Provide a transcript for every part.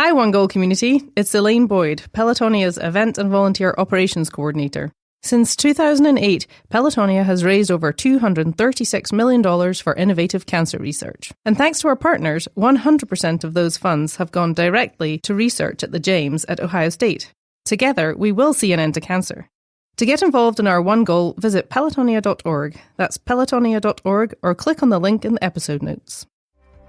Hi, One Goal community. It's Elaine Boyd, Pelotonia's Event and Volunteer Operations Coordinator. Since 2008, Pelotonia has raised over $236 million for innovative cancer research. And thanks to our partners, 100% of those funds have gone directly to research at the James at Ohio State. Together, we will see an end to cancer. To get involved in our One Goal, visit pelotonia.org. That's pelotonia.org, or click on the link in the episode notes.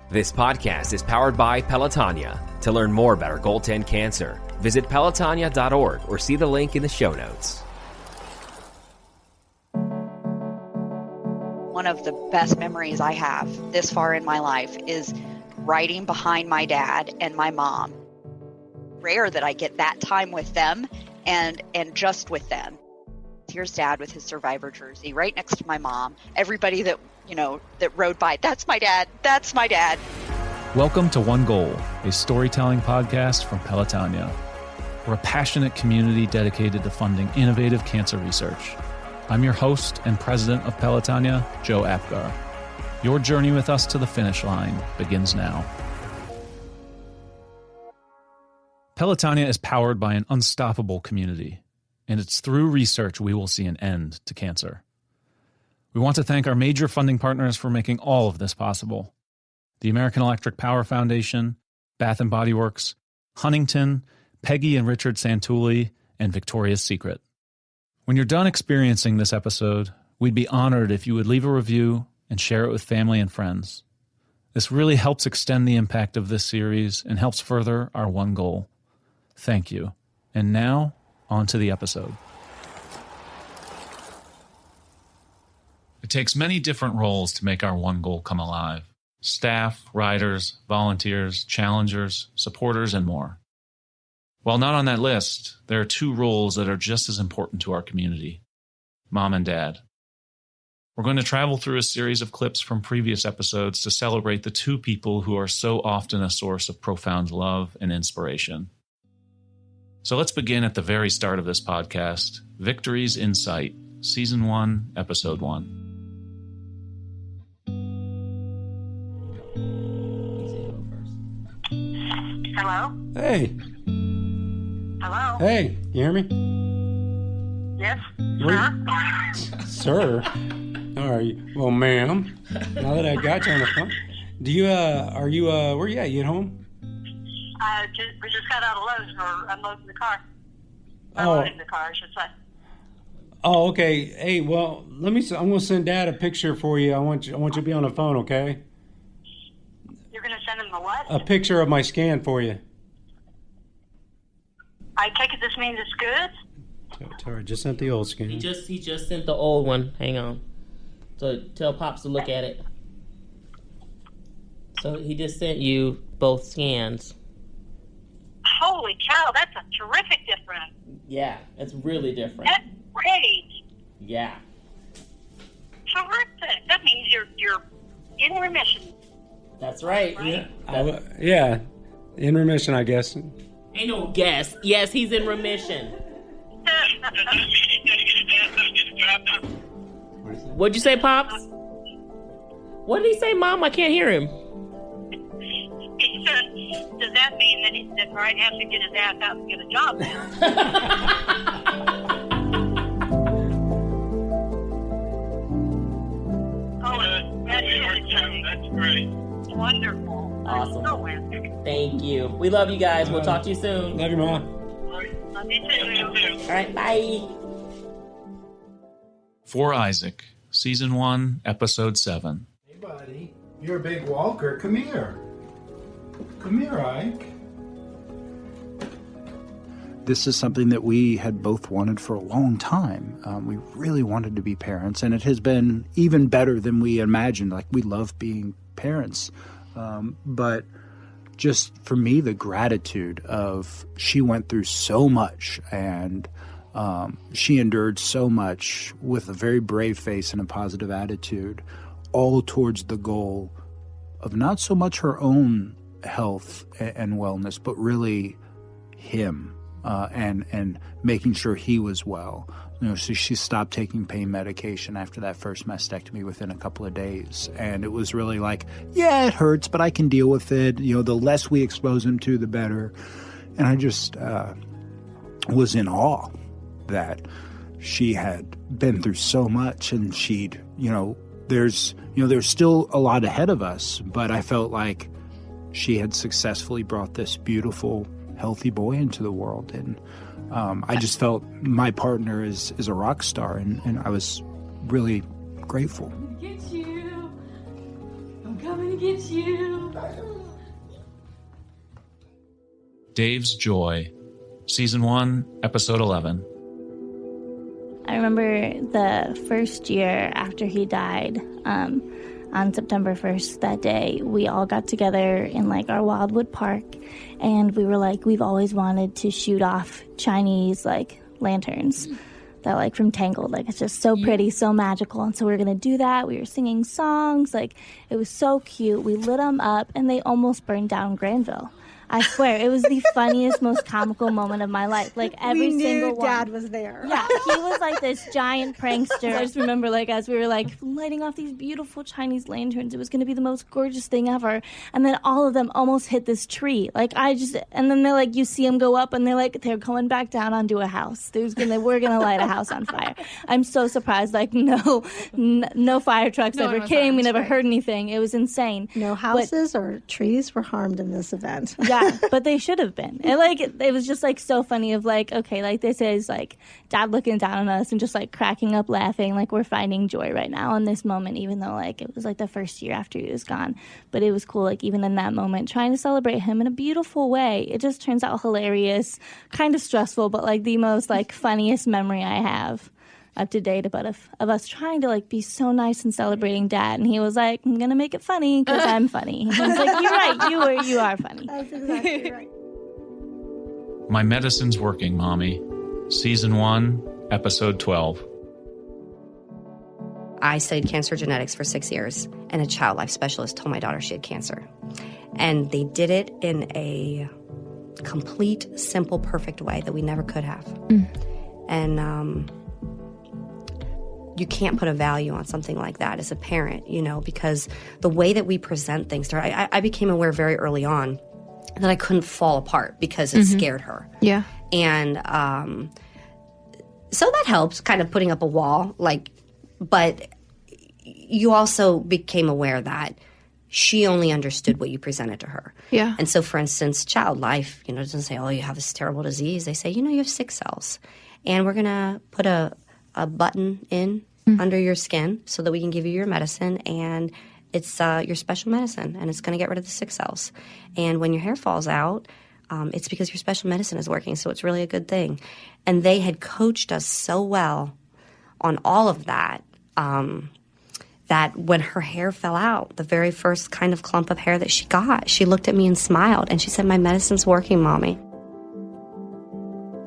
This podcast is powered by Pelotonia. To learn more about our Goal 10 cancer, visit pelotonia.org or see the link in the show notes. One of the best memories I have this far in my life is riding behind my dad and my mom. Rare that I get that time with them and just with them. Here's Dad with his Survivor jersey right next to my mom. Everybody that rode by, that's my dad, that's my dad. Welcome to One Goal, a storytelling podcast from Pelotonia. We're a passionate community dedicated to funding innovative cancer research. I'm your host and president of Pelotonia, Joe Apgar. Your journey with us to the finish line begins now. Pelotonia is powered by an unstoppable community, and it's through research we will see an end to cancer. We want to thank our major funding partners for making all of this possible. The American Electric Power Foundation, Bath & Body Works, Huntington, Peggy and Richard Santulli, and Victoria's Secret. When you're done experiencing this episode, we'd be honored if you would leave a review and share it with family and friends. This really helps extend the impact of this series and helps further our One Goal. Thank you. And now, on to the episode. It takes many different roles to make our One Goal come alive. Staff, riders, volunteers, challengers, supporters, and more. While not on that list, there are two roles that are just as important to our community: Mom and Dad. We're going to travel through a series of clips from previous episodes to celebrate the two people who are so often a source of profound love and inspiration. So let's begin at the very start of this podcast, Victories in Sight, Season 1, Episode 1. Hello? Hey. Hello? Hey, you hear me? Yes? Sir? All right. Well, ma'am, now that I got you on the phone, do you, where you at? You at home? We just got out of Lowe's. We're unloading the car. Oh. Unloading the car, I should say. Oh, okay. Hey, well, I'm going to send Dad a picture for you. I want you to be on the phone, okay? You're going to send him the what? A picture of my scan for you. I take it this means it's good? Tell her, just sent the old scan. He just sent the old one. Hang on. So tell Pops to look at it. So he just sent you both scans. Holy cow, that's a terrific difference. Yeah, it's really different. That's great. Yeah. Terrific. That means you're in remission. That's right. Right? Yeah, in remission, I guess. Ain't no guess. Yes, he's in remission. What'd you say, Pops? What did he say, Mom? I can't hear him. He said, does that mean that Brian has to get his ass out and get a job now? That's great. Wonderful. Awesome. So wonderful. Thank you. We love you guys. We'll talk to you soon. Love you, Mom. Love you too. All right, bye. For Isaac, Season 1, Episode 7. Hey, buddy. You're a big walker. Come here. Come here, Ike. This is something that we had both wanted for a long time. We really wanted to be parents, and it has been even better than we imagined. Like, we love being parents. But just for me, the gratitude of she went through so much, and she endured so much with a very brave face and a positive attitude, all towards the goal of not so much her own health and wellness, but really him. and making sure he was well. So she stopped taking pain medication after that first mastectomy within a couple of days. And it was really like, yeah, it hurts, but I can deal with it. The less we expose him to, the better. And I just was in awe that she had been through so much, and she'd, there's still a lot ahead of us, but I felt like she had successfully brought this beautiful, healthy boy into the world. And I just felt my partner is a rock star, and I was really grateful. Get you. I'm coming to get you. Dave's Joy, Season 1, Episode 11. I remember the first year after he died, on September 1st, that day, we all got together in our Wildwood Park, and we were we've always wanted to shoot off Chinese lanterns that from Tangled. It's just so pretty, so magical. And so we were going to do that. We were singing songs. It was so cute. We lit them up, and they almost burned down Granville. I swear, it was the funniest, most comical moment of my life. Every single one. Dad was there. Yeah, he was this giant prankster. I just remember, as we were lighting off these beautiful Chinese lanterns, it was going to be the most gorgeous thing ever. And then all of them almost hit this tree. And then they're you see them go up, and they're going back down onto a house. We're gonna light a house on fire. I'm so surprised. No fire trucks ever came. We never heard anything. It was insane. No houses or trees were harmed in this event. Yeah. But they should have been. And it was just so funny of okay, this is Dad looking down on us and just cracking up laughing, we're finding joy right now in this moment, even though it was the first year after he was gone. But it was cool, even in that moment, trying to celebrate him in a beautiful way. It just turns out hilarious, kind of stressful, but the most funniest memory I have up to date about of us trying to be so nice and celebrating Dad, and he was I'm gonna make it funny because I'm funny. And I was you're right, you are funny. That's exactly right. My Medicine's Working, Mommy, Season 1, Episode 12. I studied cancer genetics for 6 years, and a child life specialist told my daughter she had cancer. And they did it in a complete, simple, perfect way that we never could have. And you can't put a value on something like that as a parent, because the way that we present things to her, I became aware very early on that I couldn't fall apart because it scared her. Yeah. And so that helped, kind of putting up a wall, but you also became aware that she only understood what you presented to her. Yeah. And so, for instance, child life, doesn't say, oh, you have this terrible disease. They say, you have sick cells. And we're going to put a button in under your skin so that we can give you your medicine, and it's your special medicine, and it's going to get rid of the sick cells. And when your hair falls out, it's because your special medicine is working, so it's really a good thing. And they had coached us so well on all of that, that when her hair fell out, the very first kind of clump of hair that she got, she looked at me and smiled, and she said, my medicine's working, Mommy.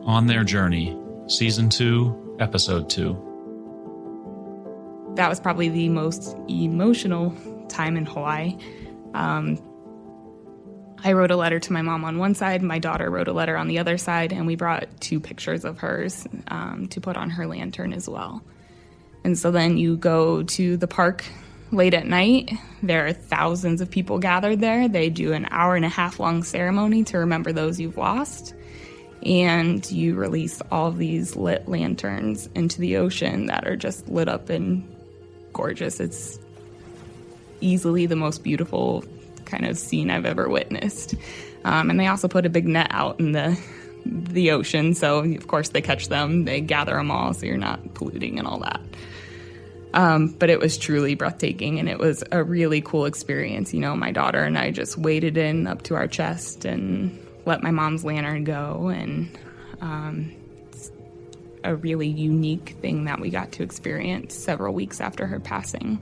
On Their Journey, Season 2, Episode 2. That was probably the most emotional time in Hawaii. I wrote a letter to my mom on one side, my daughter wrote a letter on the other side, and we brought 2 pictures of hers to put on her lantern as well. And so then you go to the park late at night. There are thousands of people gathered there. They do an 1.5 hour long ceremony to remember those you've lost. And you release all of these lit lanterns into the ocean that are just lit up and gorgeous. It's easily the most beautiful kind of scene I've ever witnessed. And they also put a big net out in the ocean, so of course they catch them, they gather them all, so you're not polluting and all that. But it was truly breathtaking, and it was a really cool experience. My daughter and I just waded in up to our chest and let my mom's lantern go, and it's a really unique thing that we got to experience several weeks after her passing.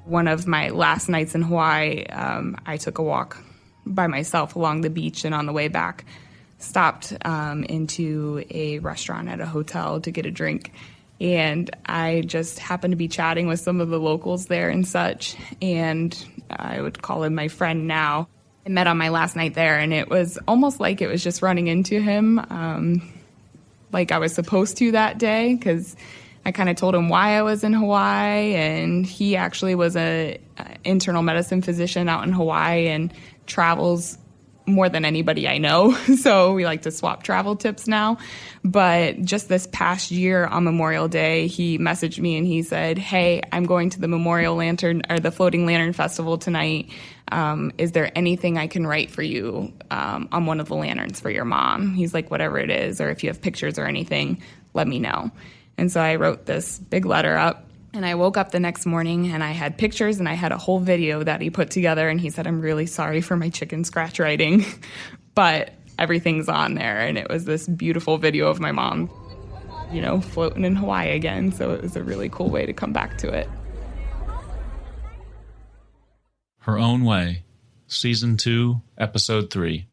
One of my last nights in Hawaii, I took a walk by myself along the beach, and on the way back, stopped into a restaurant at a hotel to get a drink. And I just happened to be chatting with some of the locals there and such, and I would call him my friend now. I met on my last night there, and it was almost like it was just running into him, like I was supposed to that day, because I kind of told him why I was in Hawaii, and he actually was a internal medicine physician out in Hawaii and travels more than anybody I know. So we like to swap travel tips now. But just this past year on Memorial Day, he messaged me and he said, "Hey, I'm going to the Memorial Lantern or the Floating Lantern Festival tonight. Is there anything I can write for you on one of the lanterns for your mom?" He's like, "Whatever it is, or if you have pictures or anything, let me know." And so I wrote this big letter up. And I woke up the next morning and I had pictures and I had a whole video that he put together, and he said, "I'm really sorry for my chicken scratch writing, but everything's on there." And it was this beautiful video of my mom, floating in Hawaii again. So it was a really cool way to come back to it. Her Own Way, Season 2, Episode 3.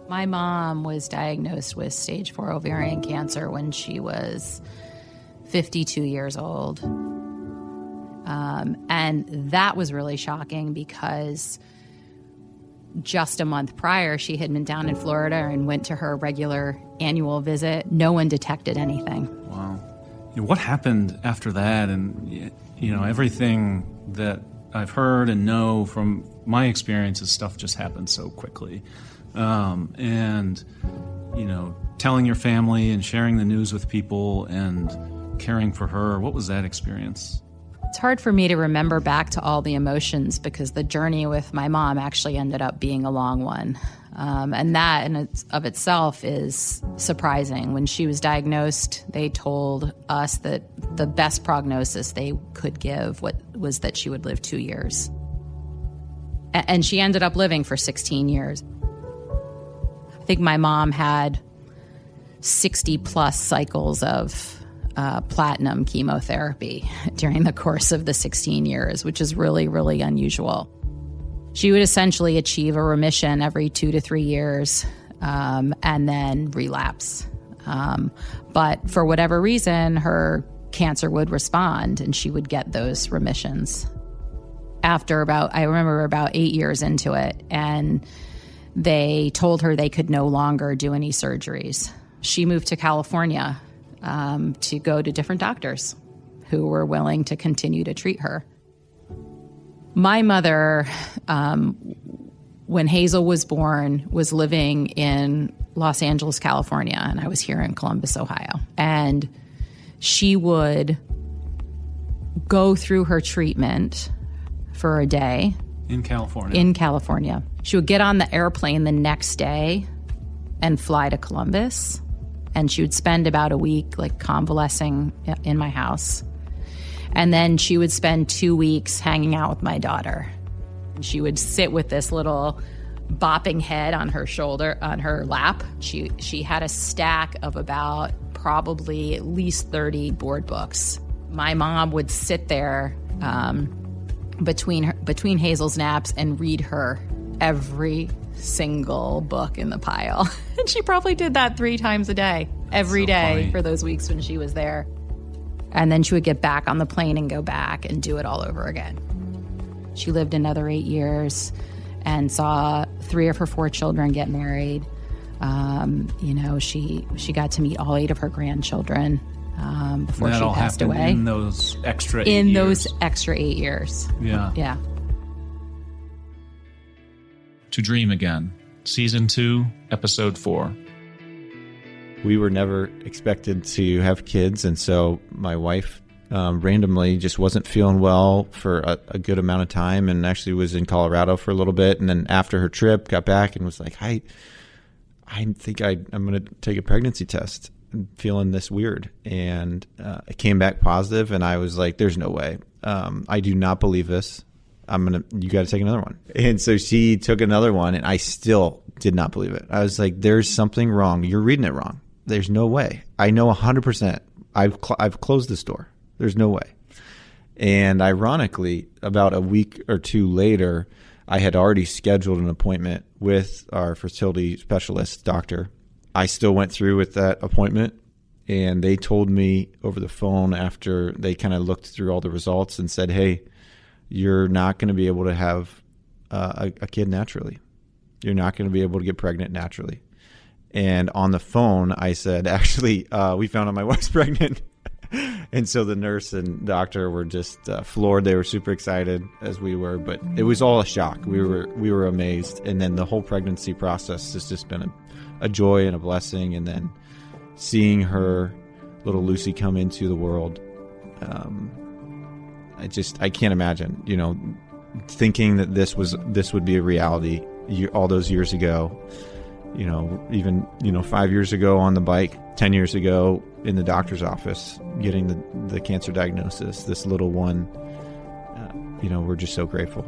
My mom was diagnosed with stage 4 ovarian cancer when she was 52 years old. And that was really shocking because just a month prior, she had been down in Florida and went to her regular annual visit. No one detected anything. Wow. What happened after that? And, everything that I've heard and know from my experiences, stuff just happened so quickly. Telling your family and sharing the news with people and caring for her, what was that experience? It's hard for me to remember back to all the emotions because the journey with my mom actually ended up being a long one. And that in of itself is surprising. When she was diagnosed, they told us that the best prognosis they could give was that she would live 2 years. And she ended up living for 16 years. I think my mom had 60 plus cycles of platinum chemotherapy during the course of the 16 years, which is really, really unusual. She would essentially achieve a remission every 2 to 3 years and then relapse. But for whatever reason, her cancer would respond and she would get those remissions. I remember about 8 years into it, and they told her they could no longer do any surgeries. She moved to California to go to different doctors who were willing to continue to treat her. My mother, when Hazel was born, was living in Los Angeles, California, and I was here in Columbus, Ohio. And she would go through her treatment for a day. In California? In California. She would get on the airplane the next day and fly to Columbus. And she would spend about a week convalescing in my house. And then she would spend 2 weeks hanging out with my daughter. She would sit with this little bopping head on her shoulder, on her lap. She had a stack of about probably at least 30 board books. My mom would sit there between Hazel's naps and read her every single book in the pile. And she probably did that 3 times a day, every day funny. For those weeks when she was there. And then she would get back on the plane and go back and do it all over again. She lived another 8 years and saw 3 of her 4 children get married. She got to meet all 8 of her grandchildren before she passed away. In those extra 8 years. Those extra 8 years. Yeah. Yeah. To Dream Again, Season 2, Episode 4. We were never expected to have kids, and so my wife randomly just wasn't feeling well for a good amount of time, and actually was in Colorado for a little bit, and then after her trip, got back and was like, I think I'm going to take a pregnancy test. I'm feeling this weird. And it came back positive, and I was like, there's no way. I do not believe this. You got to take another one. And so she took another one, and I still did not believe it. I was like, there's something wrong. You're reading it wrong. There's no way. I know 100%. I've closed this door. There's no way. And ironically, about a week or 2 later, I had already scheduled an appointment with our fertility specialist doctor. I still went through with that appointment, and they told me over the phone after they kind of looked through all the results and said, hey, you're not going to be able to have a kid naturally. You're not going to be able to get pregnant naturally. And on the phone, I said, actually, we found out my wife's pregnant. And so the nurse and doctor were just floored. They were super excited, as we were, but it was all a shock. We were amazed. And then the whole pregnancy process has just been a joy and a blessing. And then seeing her little Lucy come into the world, I can't imagine, thinking that this would be a reality all those years ago. Even 5 years ago on the bike, 10 years ago in the doctor's office, getting the cancer diagnosis, this little one, we're just so grateful.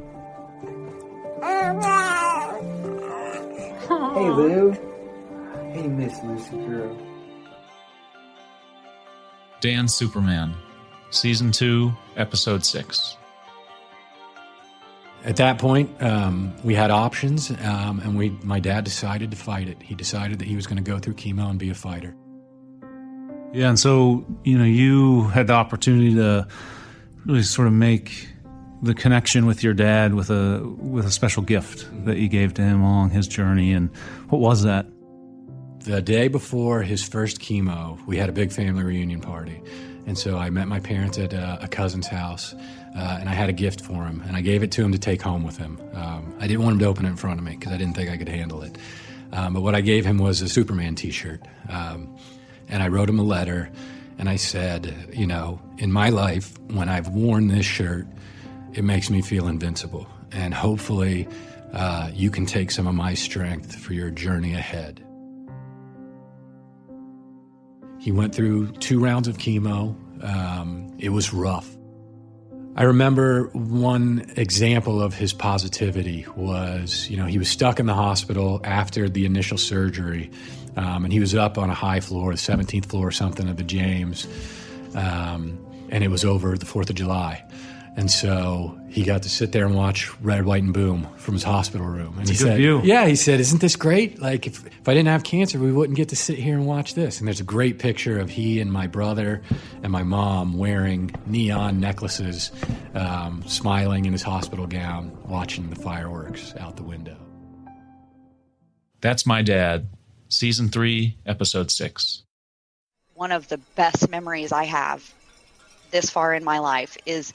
Hey, Lou. Hey, Miss Lucy girl. Dan Superman, Season 2, Episode 6. At that point, we had options, and my dad decided to fight it. He decided that he was going to go through chemo and be a fighter. Yeah, and so, you had the opportunity to really sort of make the connection with your dad with a special gift that you gave to him along his journey. And what was that? The day before his first chemo, we had a big family reunion party. And so I met my parents at a cousin's house, and I had a gift for him, and I gave it to him to take home with him. I didn't want him to open it in front of me because I didn't think I could handle it. But what I gave him was a Superman T-shirt. And I wrote him a letter, and I said, in my life, when I've worn this shirt, it makes me feel invincible. And hopefully you can take some of my strength for your journey ahead. He went through 2 rounds of chemo. It was rough. I remember one example of his positivity was, he was stuck in the hospital after the initial surgery, and he was up on a high floor, the 17th floor or something of the James, and it was over the 4th of July. And so he got to sit there and watch Red, White, and Boom from his hospital room. And it's a good view. Yeah, he said, isn't this great? Like, if I didn't have cancer, we wouldn't get to sit here and watch this. And there's a great picture of he and my brother and my mom wearing neon necklaces, smiling in his hospital gown, watching the fireworks out the window. That's My Dad, Season 3, Episode 6. One of the best memories I have this far in my life is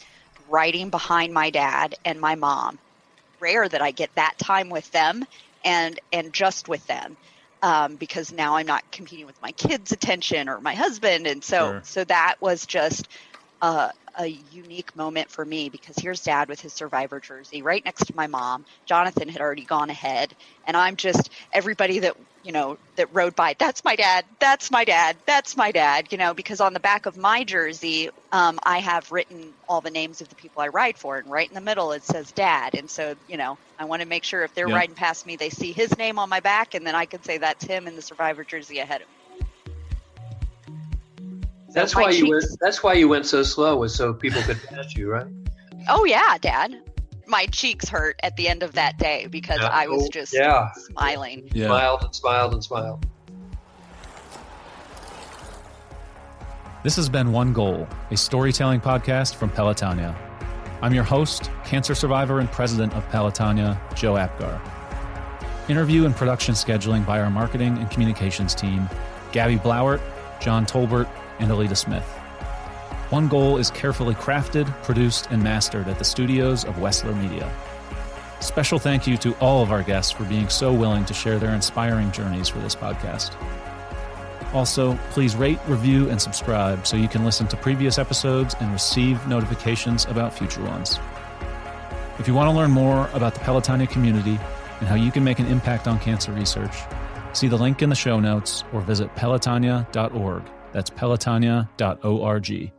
riding behind my dad and my mom. Rare that I get that time with them and just with them, because now I'm not competing with my kids' attention or my husband. And so that was just a unique moment for me, because here's Dad with his Survivor jersey right next to my mom. Jonathan had already gone ahead, and I'm just, everybody that that rode by, that's my dad, that's my dad, that's my dad, because on the back of my jersey, I have written all the names of the people I ride for, and right in the middle it says Dad. And so, I want to make sure if they're riding past me, they see his name on my back, and then I can say that's him in the Survivor jersey ahead of me. That's why you went so slow, was so people could pass you, right? Oh yeah, Dad. My cheeks hurt at the end of that day because I was just smiling. Yeah. Smiled and smiled and smiled. This has been One Goal, a storytelling podcast from Pelotonia. I'm your host, cancer survivor and president of Pelotonia, Joe Apgar. Interview and production scheduling by our marketing and communications team, Gabby Blauert, John Tolbert, and Alita Smith. One Goal is carefully crafted, produced, and mastered at the studios of Wessler Media. Special thank you to all of our guests for being so willing to share their inspiring journeys for this podcast. Also, please rate, review, and subscribe so you can listen to previous episodes and receive notifications about future ones. If you want to learn more about the Pelotonia community and how you can make an impact on cancer research, see the link in the show notes or visit pelotonia.org. That's pelotonia.org.